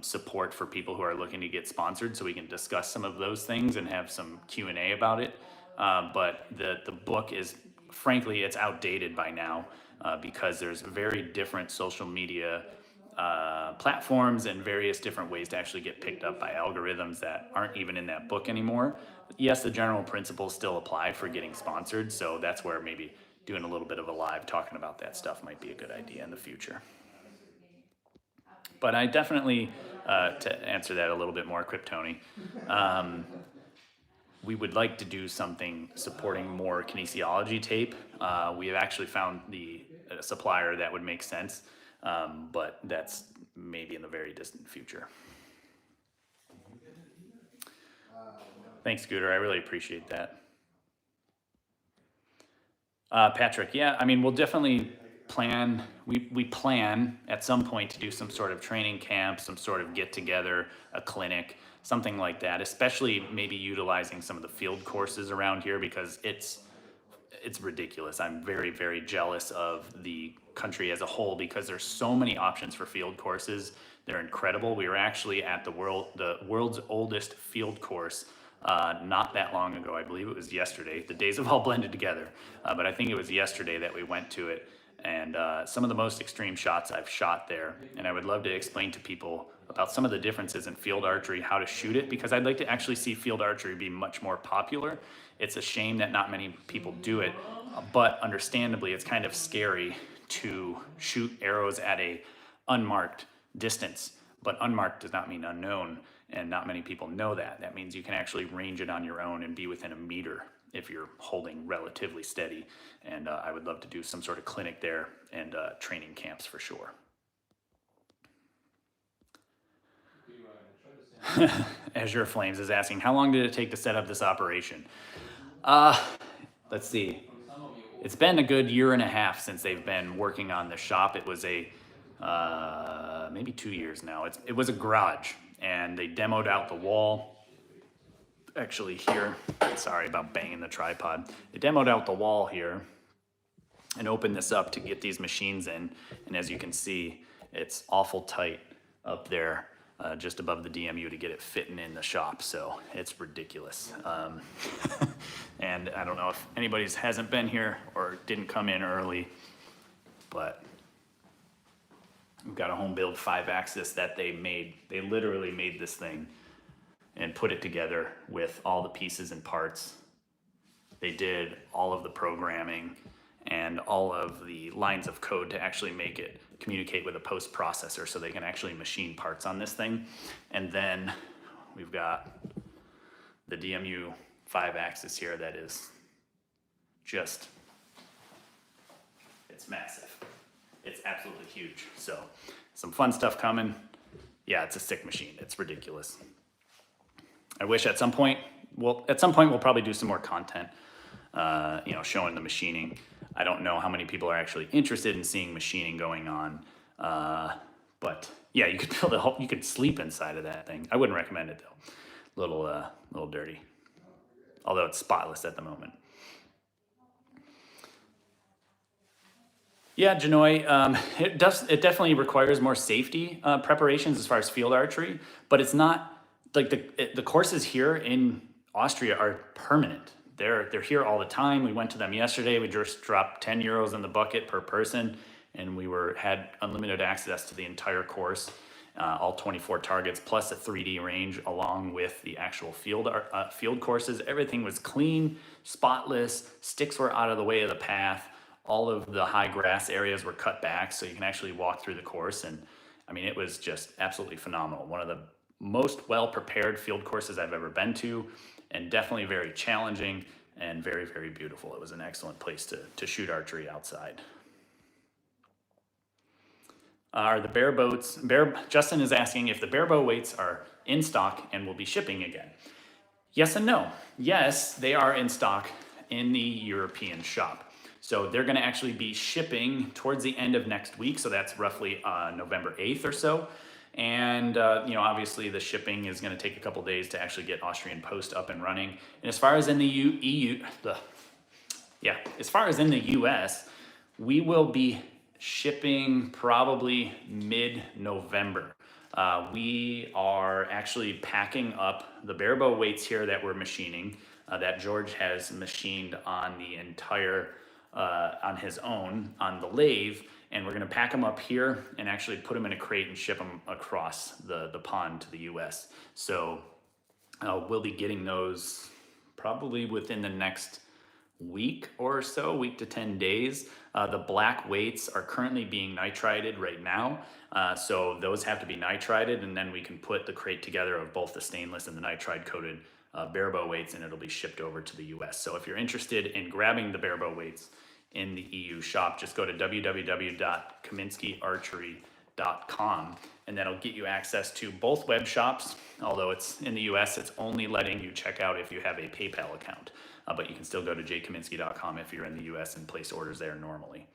support for people who are looking to get sponsored, so we can discuss some of those things and have some Q&A about it. But the book is, frankly, it's outdated by now because there's very different social media platforms and various different ways to actually get picked up by algorithms that aren't even in that book anymore. Yes, the general principles still apply for getting sponsored, so that's where maybe doing a little bit of a live talking about that stuff might be a good idea in the future. But I definitely, to answer that a little bit more, Kryptoni, we would like to do something supporting more kinesiology tape. We have actually found the supplier that would make sense, but that's maybe in the very distant future. Thanks, Scooter. I really appreciate that. Patrick, yeah, I mean, we'll definitely plan, we plan at some point to do some sort of training camp, some sort of get together, a clinic, something like that, especially maybe utilizing some of the field courses around here, because it's it's ridiculous. I'm very, very jealous of the country as a whole because there's so many options for field courses. They're incredible. We were actually at the world's oldest field course not that long ago. I believe it was yesterday. The days have all blended together, but I think it was yesterday that we went to it. And some of the most extreme shots I've shot there. And I would love to explain to people about some of the differences in field archery, how to shoot it, because I'd like to actually see field archery be much more popular. It's a shame that not many people do it, but understandably, it's kind of scary to shoot arrows at a unmarked distance. But unmarked does not mean unknown, and not many people know that. That means you can actually range it on your own and be within a meter if you're holding relatively steady. And I would love to do some sort of clinic there and training camps for sure. Azure Flames is asking, how long did it take to set up this operation? Let's see. It's been a good year and a half since they've been working on the shop. It was maybe 2 years now. It was a garage, and they demoed out the wall. Actually here, sorry about banging the tripod. They demoed out the wall here and opened this up to get these machines in. And as you can see, it's awful tight up there, just above the DMU to get it fitting in the shop. So it's ridiculous. And I don't know if anybody hasn't been here or didn't come in early, but we've got a home build 5-axis that they made. They literally made this thing and put it together with all the pieces and parts. They did all of the programming and all of the lines of code to actually make it communicate with a post processor so they can actually machine parts on this thing. And then we've got the DMU 5-axis here that is just, it's massive. It's absolutely huge. So some fun stuff coming. Yeah, it's a sick machine. It's ridiculous. I wish at some point we'll probably do some more content, showing the machining. I don't know how many people are actually interested in seeing machining going on, but yeah, you could sleep inside of that thing. I wouldn't recommend it though. Little dirty, although it's spotless at the moment. Yeah, Janoy, it definitely requires more safety preparations as far as field archery, but it's not like the courses here in Austria are permanent. They're here all the time. We went to them yesterday. We just dropped 10 euros in the bucket per person, and we had unlimited access to the entire course, all 24 targets, plus a 3D range along with the actual field courses. Everything was clean, spotless. Sticks were out of the way of the path. All of the high grass areas were cut back so you can actually walk through the course. And I mean, it was just absolutely phenomenal. One of the most well-prepared field courses I've ever been to, and definitely very challenging and very, very beautiful. It was an excellent place to shoot archery outside. Are the bare boats, Justin is asking if the bare bow weights are in stock and will be shipping again. Yes and no. Yes, they are in stock in the European shop. So they're gonna actually be shipping towards the end of next week. So that's roughly November 8th or so. And obviously the shipping is going to take a couple days to actually get Austrian Post up and running. And as far as in the as far as in the US, we will be shipping probably mid-November. We are actually packing up the bare bow weights here that we're machining, that George has machined on the entire, on his own, on the lathe. And we're gonna pack them up here and actually put them in a crate and ship them across the pond to the US. So we'll be getting those probably within the next week or so, week to 10 days. The black weights are currently being nitrided right now. So those have to be nitrided, and then we can put the crate together of both the stainless and the nitride coated bare bow weights, and it'll be shipped over to the US. So if you're interested in grabbing the bare bow weights in the EU shop, just go to www.kaminskiarchery.com, and that'll get you access to both web shops. Although it's in the US, it's only letting you check out if you have a PayPal account, but you can still go to jkaminski.com if you're in the US and place orders there normally.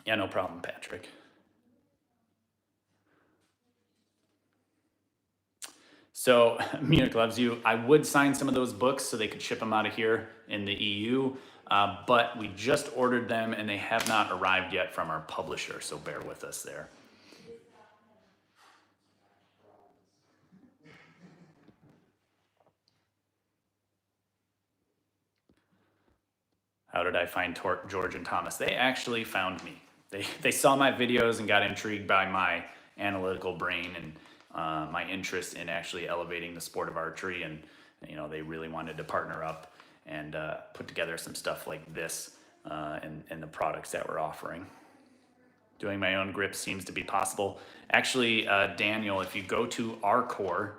Yeah, no problem, Patrick. So Munich loves you. I would sign some of those books so they could ship them out of here in the EU, but we just ordered them and they have not arrived yet from our publisher, so bear with us there. How did I find George and Thomas? They actually found me. They saw my videos and got intrigued by my analytical brain and my interest in actually elevating the sport of archery, and they really wanted to partner up and put together some stuff like this and the products that we're offering. Doing my own grips seems to be possible. Actually, Daniel, if you go to Archery,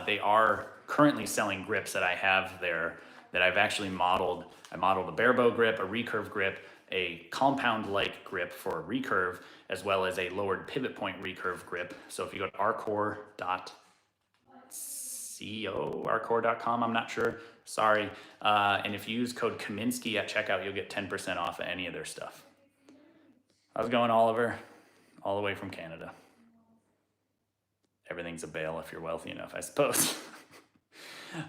they are currently selling grips that I have there that I've actually modeled. I modeled a bare bow grip, a recurve grip, a compound-like grip for a recurve, as well as a lowered pivot point recurve grip. So if you go to archery.com, I'm not sure, sorry. And if you use code Kaminski at checkout, you'll get 10% off of any of their stuff. How's it going, Oliver? All the way from Canada. Everything's a bail if you're wealthy enough, I suppose.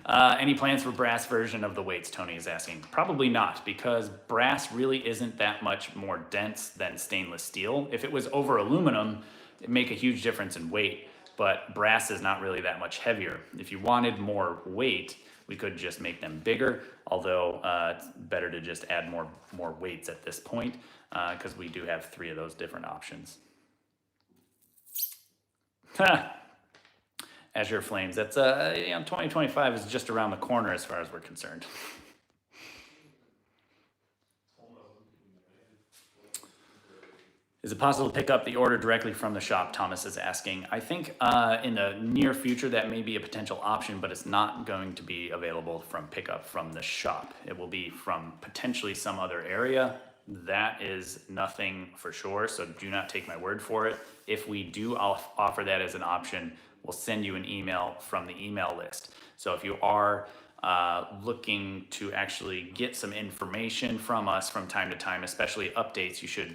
Any plans for brass version of the weights, Tony is asking? Probably not, because brass really isn't that much more dense than stainless steel. If it was over aluminum, it'd make a huge difference in weight, but brass is not really that much heavier. If you wanted more weight, we could just make them bigger, although it's better to just add more weights at this point, because we do have 3 of those different options. Azure Flames, that's 2025 is just around the corner as far as we're concerned. Is it possible to pick up the order directly from the shop? Thomas is asking. I think in the near future that may be a potential option, but it's not going to be available from pickup from the shop. It will be from potentially some other area. That is nothing for sure, so do not take my word for it. If we do offer that as an option, we'll send you an email from the email list. So if you are looking to actually get some information from us from time to time, especially updates, you should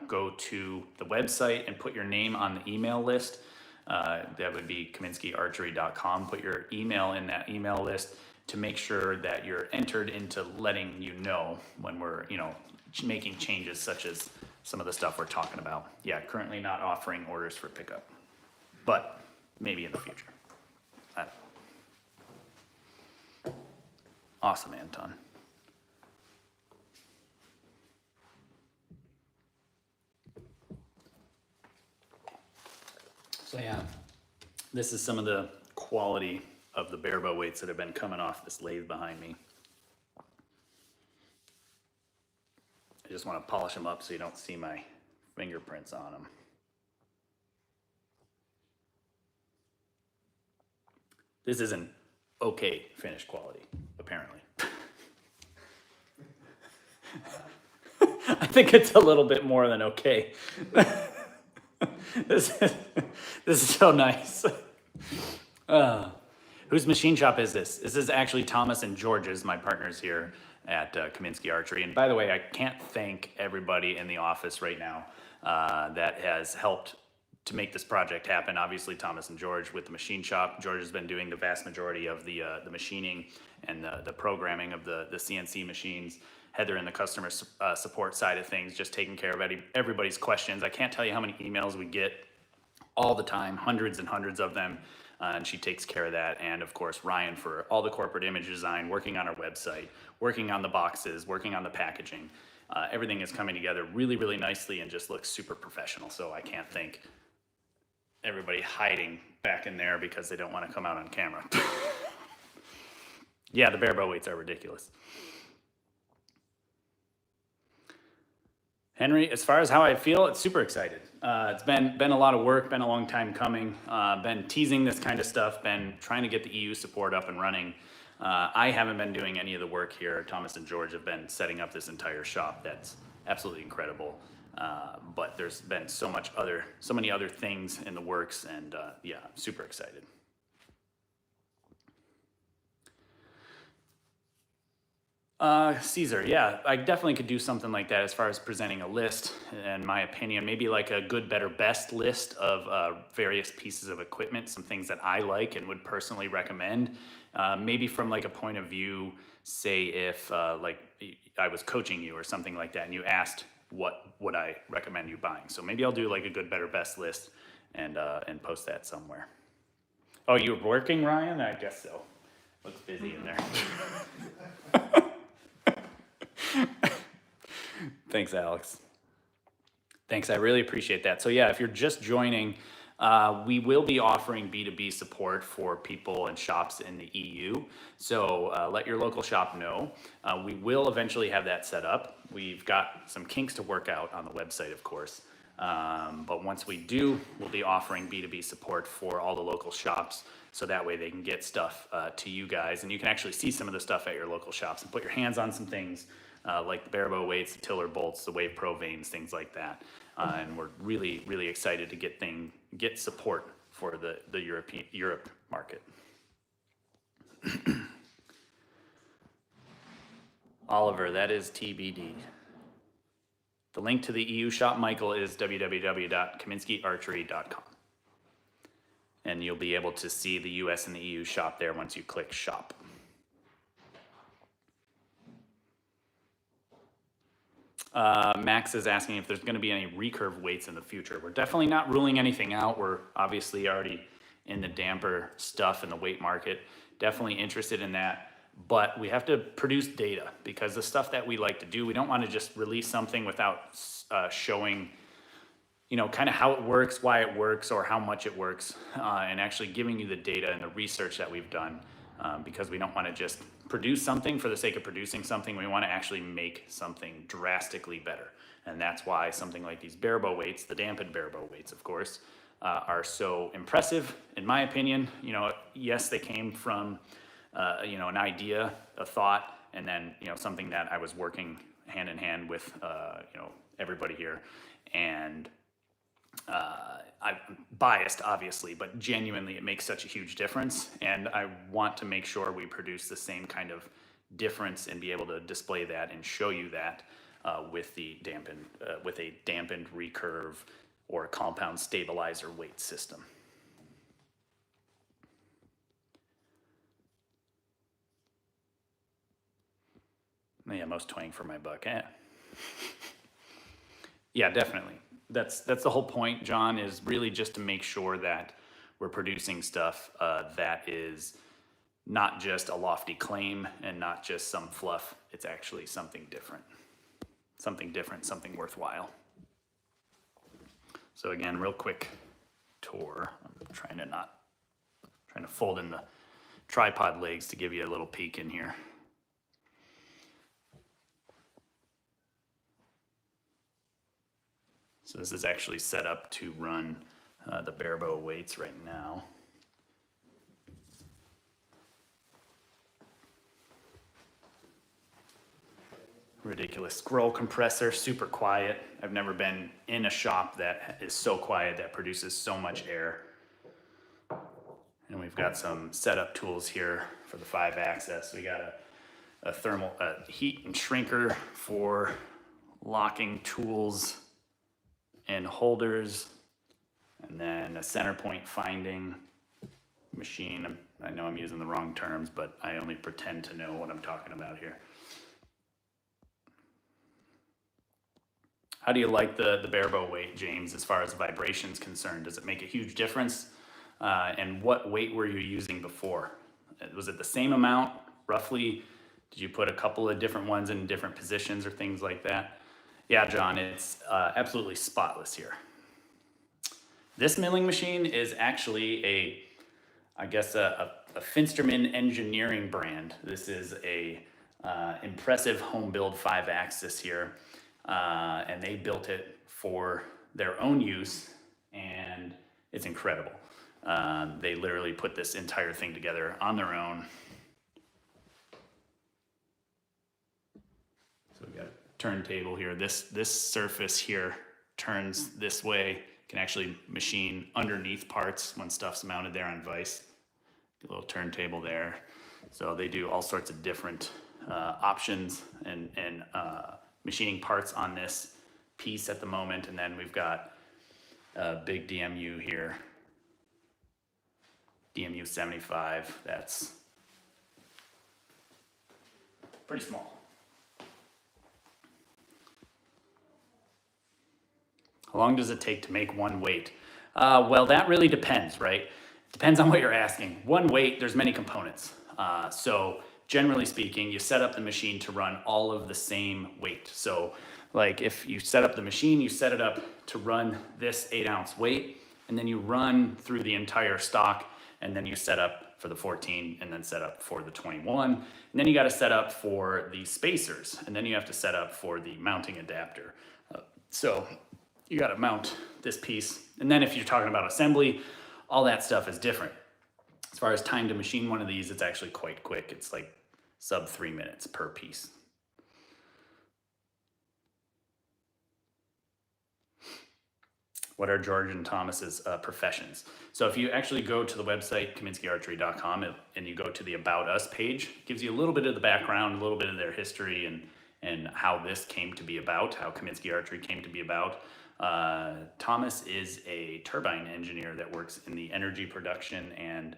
go to the website and put your name on the email list. That would be kaminskiarchery.com. Put your email in that email list to make sure that you're entered into letting you know when we're making changes such as some of the stuff we're talking about. Yeah, currently not offering orders for pickup, but maybe in the future. Awesome, Anton. So yeah, this is some of the quality of the bare bow weights that have been coming off this lathe behind me. I just want to polish them up so you don't see my fingerprints on them. This is an okay finished quality, apparently. I think it's a little bit more than okay. This is so nice. Whose machine shop is this? This is actually Thomas and George's, my partners here at Kaminski Archery. And by the way, I can't thank everybody in the office right now that has helped to make this project happen. Obviously, Thomas and George with the machine shop. George has been doing the vast majority of the machining and the programming of the CNC machines. Heather in the customer support side of things, just taking care of everybody's questions. I can't tell you how many emails we get all the time, hundreds and hundreds of them, and she takes care of that. And of course, Ryan for all the corporate image design, working on our website, working on the boxes, working on the packaging. Everything is coming together really, really nicely and just looks super professional. So I can't thank everybody hiding back in there because they don't want to come out on camera. Yeah, the bare bow weights are ridiculous. Henry, as far as how I feel, it's super excited. It's been a lot of work, been a long time coming, been teasing this kind of stuff, been trying to get the EU support up and running. I haven't been doing any of the work here. Thomas and George have been setting up this entire shop. That's absolutely incredible. But there's been so many other things in the works, and yeah, I'm super excited. Caesar, yeah, I definitely could do something like that as far as presenting a list, in my opinion, maybe like a good, better, best list of various pieces of equipment, some things that I like and would personally recommend. Maybe from like a point of view, say if like I was coaching you or something like that, and you asked what would I recommend you buying. So maybe I'll do like a good, better, best list and post that somewhere. Oh, you're working, Ryan? I guess so. Looks busy in there. Thanks, Alex. Thanks, I really appreciate that. So yeah, if you're just joining, we will be offering B2B support for people and shops in the EU. So let your local shop know. We will eventually have that set up. We've got some kinks to work out on the website, of course. But once we do, we'll be offering B2B support for all the local shops. So that way they can get stuff to you guys. And you can actually see some of the stuff at your local shops and put your hands on some things like the barebow weights, the tiller bolts, the Wave Pro vanes, things like that. And we're really, really excited to get support for the Europe market. Oliver, that is TBD. The link to the EU shop, Michael, is www.kaminskiarchery.com. And you'll be able to see the US and the EU shop there once you click shop. Max is asking if there's going to be any recurve weights in the future. We're definitely not ruling anything out. We're obviously already in the damper stuff in the weight market. Definitely interested in that. But we have to produce data because the stuff that we like to do, we don't want to just release something without showing, you know, kind of how it works, why it works, or how much it works, and actually giving you the data and the research that we've done, because we don't want to just produce something for the sake of producing something. We want to actually make something drastically better. And that's why something like these barebow weights, the dampened barebow weights, of course, are so impressive, in my opinion. You know, yes, they came from, you know, an idea, a thought, and then, you know, something that I was working hand in hand with, you know, everybody here. And I'm biased, obviously, but genuinely it makes such a huge difference. And I want to make sure we produce the same kind of difference and be able to display that and show you that with the dampened, with a dampened recurve or compound stabilizer weight system. Yeah, most twang for my buck. Yeah, definitely. That's the whole point, John, is really just to make sure that we're producing stuff that is not just a lofty claim and not just some fluff. It's actually something different, something worthwhile. So again, real quick tour. I'm trying to fold in the tripod legs to give you a little peek in here. So this is actually set up to run the barebow weights right now. Ridiculous scroll compressor, super quiet. I've never been in a shop that is so quiet that produces so much air. And we've got some setup tools here for the 5-axis. We got a thermal heat and shrinker for locking tools and holders, and then a center point finding machine. I know I'm using the wrong terms, but I only pretend to know what I'm talking about here. How do you like the barebow weight, James, as far as vibration's concerned? Does it make a huge difference? And what weight were you using before? Was it the same amount, roughly? Did you put a couple of different ones in different positions or things like that? Yeah, John, it's absolutely spotless here. This milling machine is actually I guess a Finsterman engineering brand. This is a impressive home build 5-axis here, and they built it for their own use, and it's incredible. They literally put this entire thing together on their own. So we got turntable here. This surface here turns this way. You can actually machine underneath parts when stuff's mounted there on vise. A little turntable there. So they do all sorts of different options and machining parts on this piece at the moment. And then we've got a big DMU here, DMU 75. That's pretty small. How long does it take to make one weight? Well, that really depends, right? Depends on what you're asking. One weight, there's many components. So generally speaking, you set up the machine to run all of the same weight. So like if you set up the machine, you set it up to run this 8-ounce weight, and then you run through the entire stock, and then you set up for the 14, and then set up for the 21. And then you got to set up for the spacers, and then you have to set up for the mounting adapter. So you got to mount this piece. And then if you're talking about assembly, all that stuff is different. As far as time to machine one of these, it's actually quite quick. It's like sub 3 minutes per piece. What are George and Thomas's professions? So if you actually go to the website, KaminskiArchery.com, and you go to the About Us page, it gives you a little bit of the background, a little bit of their history, and how this came to be about, how Kaminski Archery came to be about. Thomas is a turbine engineer that works in the energy production and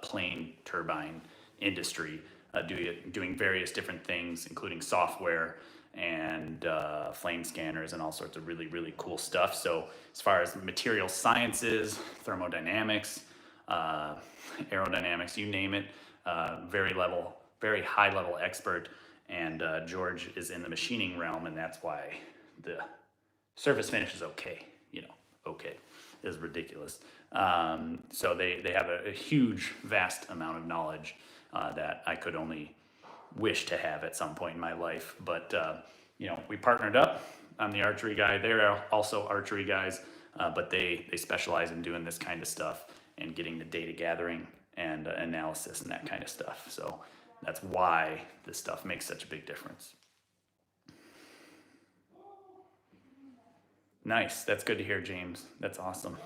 plane turbine industry, doing various different things, including software and flame scanners and all sorts of really, really cool stuff. So as far as material sciences, thermodynamics, aerodynamics, you name it, very high level expert. And George is in the machining realm, and that's why the surface finish is okay. Okay is ridiculous. So they have a huge, vast amount of knowledge that I could only wish to have at some point in my life. But we partnered up. I'm the archery guy. They're also archery guys, but they specialize in doing this kind of stuff and getting the data gathering and analysis and that kind of stuff. So that's why this stuff makes such a big difference. Nice. That's good to hear, James. That's awesome.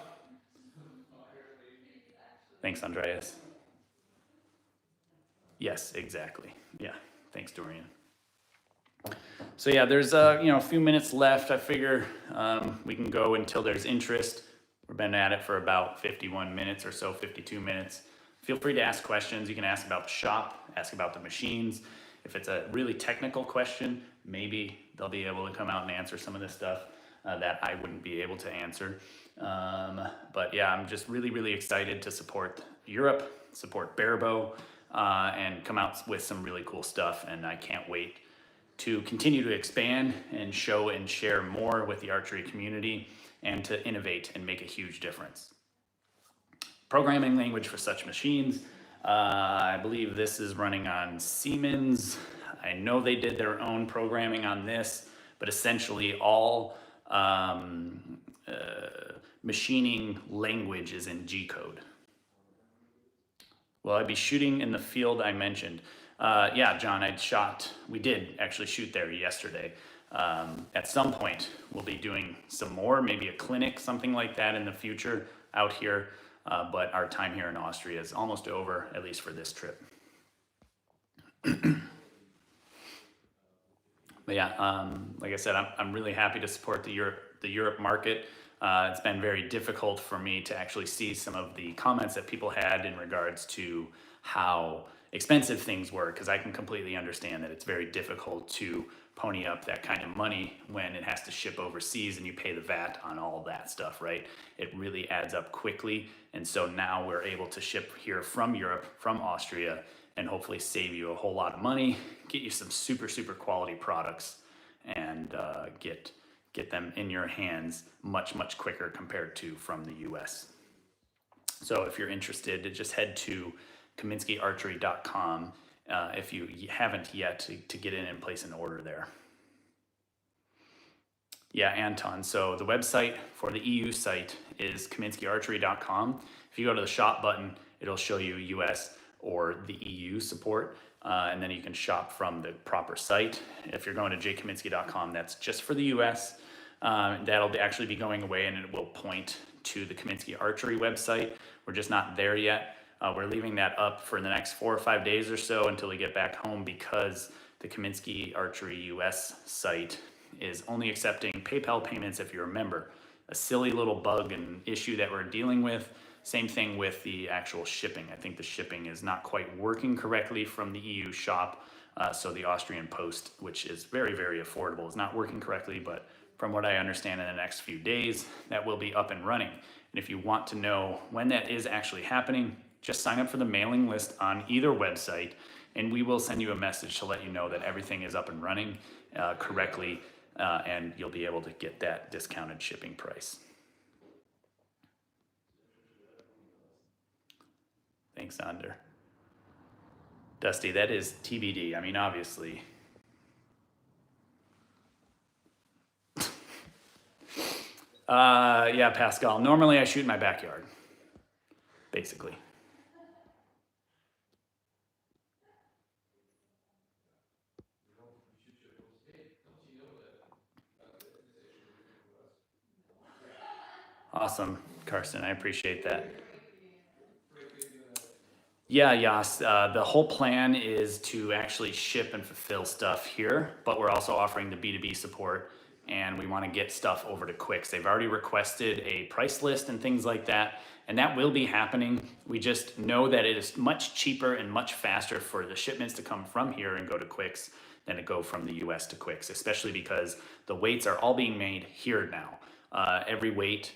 Thanks, Andreas. Yes, exactly. Yeah. Thanks, Dorian. So yeah, there's a few minutes left. I figure we can go until there's interest. We've been at it for about 51 minutes or so, 52 minutes. Feel free to ask questions. You can ask about the shop, ask about the machines. If it's a really technical question, maybe they'll be able to come out and answer some of this stuff that I wouldn't be able to answer. But yeah, I'm just really, really excited to support Europe, support Barebow, and come out with some really cool stuff. And I can't wait to continue to expand and show and share more with the archery community and to innovate and make a huge difference. Programming language for such machines. I believe this is running on Siemens. I know they did their own programming on this, but essentially all machining language is in G code. Will I be shooting in the field I mentioned? Yeah, John, we did actually shoot there yesterday. At some point, we'll be doing some more, maybe a clinic, something like that in the future out here. But our time here in Austria is almost over, at least for this trip. But yeah, like I said, I'm really happy to support the Europe market. It's been very difficult for me to actually see some of the comments that people had in regards to how expensive things were, because I can completely understand that it's very difficult to pony up that kind of money when it has to ship overseas and you pay the VAT on all that stuff, right? It really adds up quickly. And so now we're able to ship here from Europe, from Austria, and hopefully save you a whole lot of money, get you some super, super quality products, and get them in your hands much, much quicker compared to from the US. So if you're interested, just head to KaminskiArchery.com if you haven't yet to get in and place an order there. Yeah, Anton. So the website for the EU site is KaminskiArchery.com. If you go to the shop button, it'll show you US or the EU support, and then you can shop from the proper site. If you're going to jkaminski.com, that's just for the US. That'll actually be going away, and it will point to the Kaminski Archery website. We're just not there yet. We're leaving that up for the next 4 or 5 days or so until we get back home, because the Kaminski Archery US site is only accepting PayPal payments if you're a member. A silly little bug and issue that we're dealing with. Same thing with the actual shipping. I think the shipping is not quite working correctly from the EU shop. So the Austrian post, which is very, very affordable, is not working correctly, but from what I understand, in the next few days, that will be up and running. And if you want to know when that is actually happening, just sign up for the mailing list on either website, and we will send you a message to let you know that everything is up and running correctly, and you'll be able to get that discounted shipping price. Thanks, Ander. Dusty, that is TBD. I mean, obviously. Yeah, Pascal. Normally I shoot in my backyard, basically. Awesome, Carson. I appreciate that. Yeah, Yas. The whole plan is to actually ship and fulfill stuff here, but we're also offering the B2B support, and we want to get stuff over to Quicks. They've already requested a price list and things like that, and that will be happening. We just know that it is much cheaper and much faster for the shipments to come from here and go to Quicks than to go from the US to Quicks, especially because the weights are all being made here now. Every weight,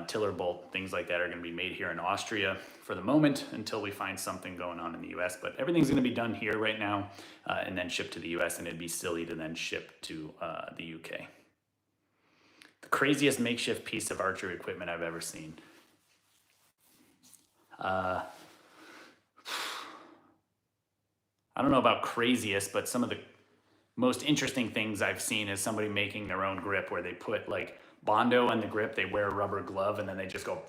tiller bolt, things like that are going to be made here in Austria for the moment until we find something going on in the US. But everything's going to be done here right now and then shipped to the US, and it'd be silly to then ship to the UK. The craziest makeshift piece of archery equipment I've ever seen. I don't know about craziest, but some of the most interesting things I've seen is somebody making their own grip, where they put like Bondo on the grip, they wear a rubber glove, and then they just go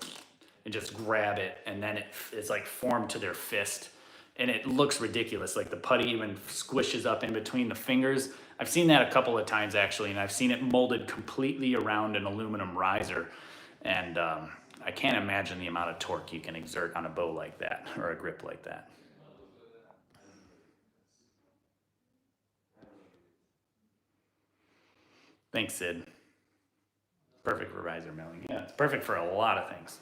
and just grab it, and then it's like formed to their fist, and it looks ridiculous. Like the putty even squishes up in between the fingers. I've seen that a couple of times actually, and I've seen it molded completely around an aluminum riser, and I can't imagine the amount of torque you can exert on a bow like that or a grip like that. Thanks, Sid. Perfect for riser milling. Yeah, it's perfect for a lot of things.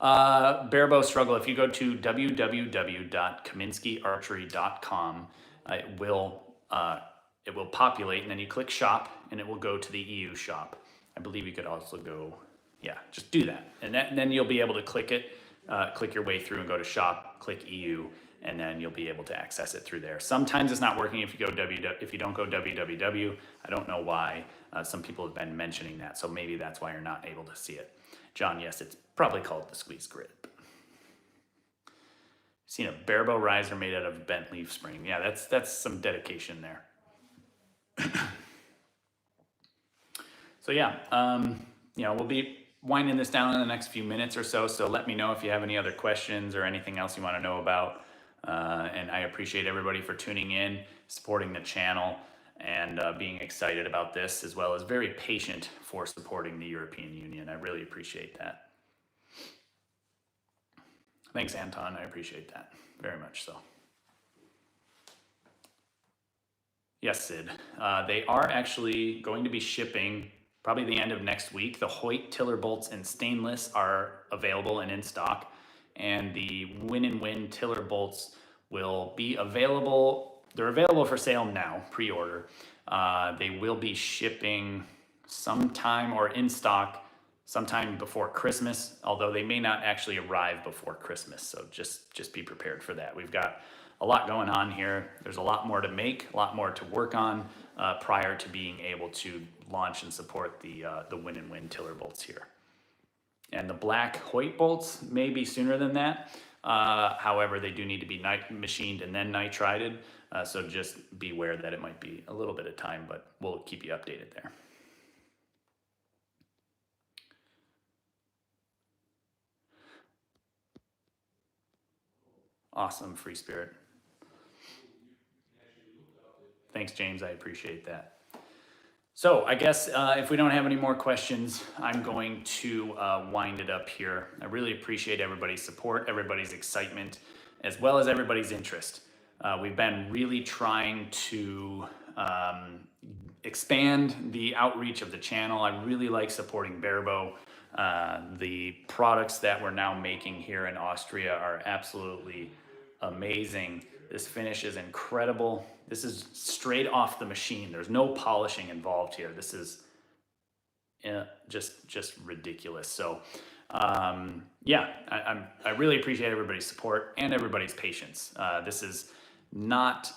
Barebow struggle. If you go to www.kaminskiarchery.com, it will populate, and then you click shop, and it will go to the EU shop. I believe you could also go, yeah, just do that, and then you'll be able to click it, click your way through and go to shop, click EU, and then you'll be able to access it through there. Sometimes it's not working if you don't go www. I don't know why. Some people have been mentioning that, so maybe that's why you're not able to see it. John, yes, it's probably called the squeeze grip. Seen a barebow riser made out of bent leaf spring. Yeah, that's some dedication there. So yeah, we'll be winding this down in the next few minutes or so. So let me know if you have any other questions or anything else you want to know about. And I appreciate everybody for tuning in, supporting the channel, and being excited about this, as well as very patient for supporting the European Union. I really appreciate that. Thanks, Anton. I appreciate that very much so. Yes, Sid. They are actually going to be shipping probably the end of next week. The Hoyt tiller bolts in stainless are available and in stock, and the Win tiller bolts will be available. They're available for sale now, pre-order. They will be shipping sometime or in stock sometime before Christmas, although they may not actually arrive before Christmas. So just be prepared for that. We've got a lot going on here. There's a lot more to make, a lot more to work on prior to being able to launch and support the Win tiller bolts here. And the black Hoyt bolts may be sooner than that. However, they do need to be machined and then nitrided. So just beware that it might be a little bit of time, but we'll keep you updated there. Awesome, Free Spirit. Thanks, James. I appreciate that. So I guess if we don't have any more questions, I'm going to wind it up here. I really appreciate everybody's support, everybody's excitement, as well as everybody's interest. We've been really trying to expand the outreach of the channel. I really like supporting Barebow. The products that we're now making here in Austria are absolutely amazing. This finish is incredible. This is straight off the machine. There's no polishing involved here. This is just ridiculous. So yeah, I really appreciate everybody's support and everybody's patience. This is not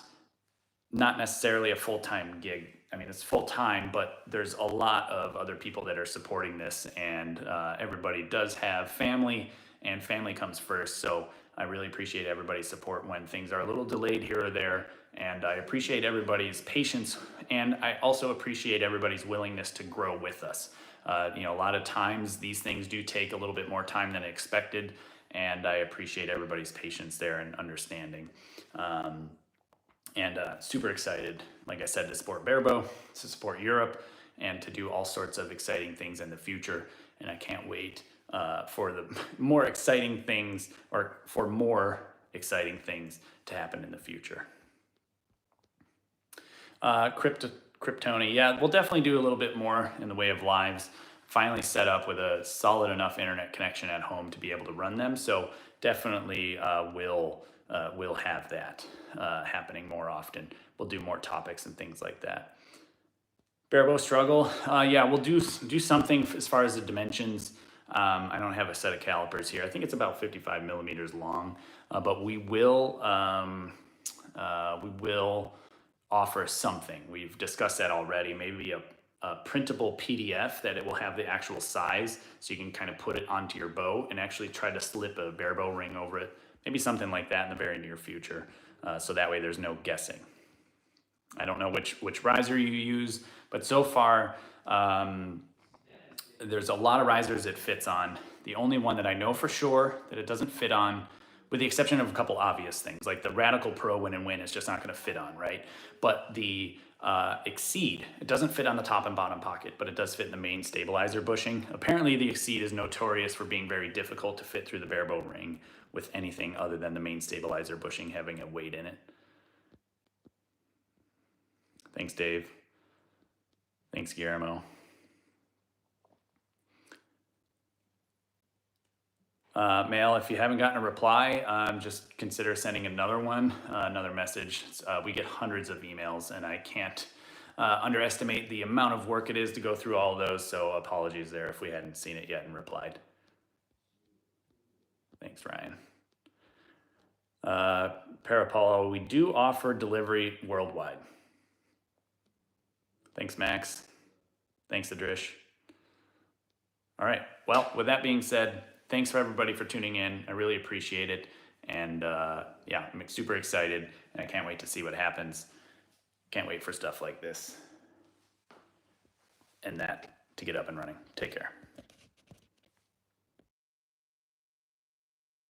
necessarily a full-time gig. I mean, it's full-time, but there's a lot of other people that are supporting this, and everybody does have family, and family comes first. So I really appreciate everybody's support when things are a little delayed here or there, and I appreciate everybody's patience, and I also appreciate everybody's willingness to grow with us. You know, a lot of times these things do take a little bit more time than expected, and I appreciate everybody's patience there and understanding. And super excited, like I said, to support Barebow, to support Europe, and to do all sorts of exciting things in the future. And I can't wait for the more exciting things, or for more exciting things to happen in the future. Kryptoni, yeah, we'll definitely do a little bit more in the way of lives. Finally set up with a solid enough internet connection at home to be able to run them. So definitely we'll have that happening more often. We'll do more topics and things like that. Barebow struggle, yeah, we'll do something as far as the dimensions. I don't have a set of calipers here. I think it's about 55 millimeters long, but we will offer something. We've discussed that already. Maybe a printable PDF that it will have the actual size, so you can kind of put it onto your bow and actually try to slip a Barebow ring over it. Maybe something like that in the very near future, so that way there's no guessing. I don't know which riser you use, but so far there's a lot of risers it fits on. The only one that I know for sure that it doesn't fit on, with the exception of a couple obvious things, like the Radical Pro Win and Win is just not going to fit on, right? But the Exceed, it doesn't fit on the top and bottom pocket, but it does fit in the main stabilizer bushing. Apparently the Exceed is notorious for being very difficult to fit through the Barebow ring with anything other than the main stabilizer bushing having a weight in it. Thanks, Dave. Thanks, Guillermo. Mail, if you haven't gotten a reply, just consider sending another one, another message. We get hundreds of emails, and I can't underestimate the amount of work it is to go through all of those, so apologies there if we hadn't seen it yet and replied. Thanks, Ryan. Parapolo, we do offer delivery worldwide. Thanks, Max. Thanks, Adrish. All right, well, with that being said, thanks for everybody for tuning in. I really appreciate it. And yeah, I'm super excited, and I can't wait to see what happens. Can't wait for stuff like this and that to get up and running. Take care.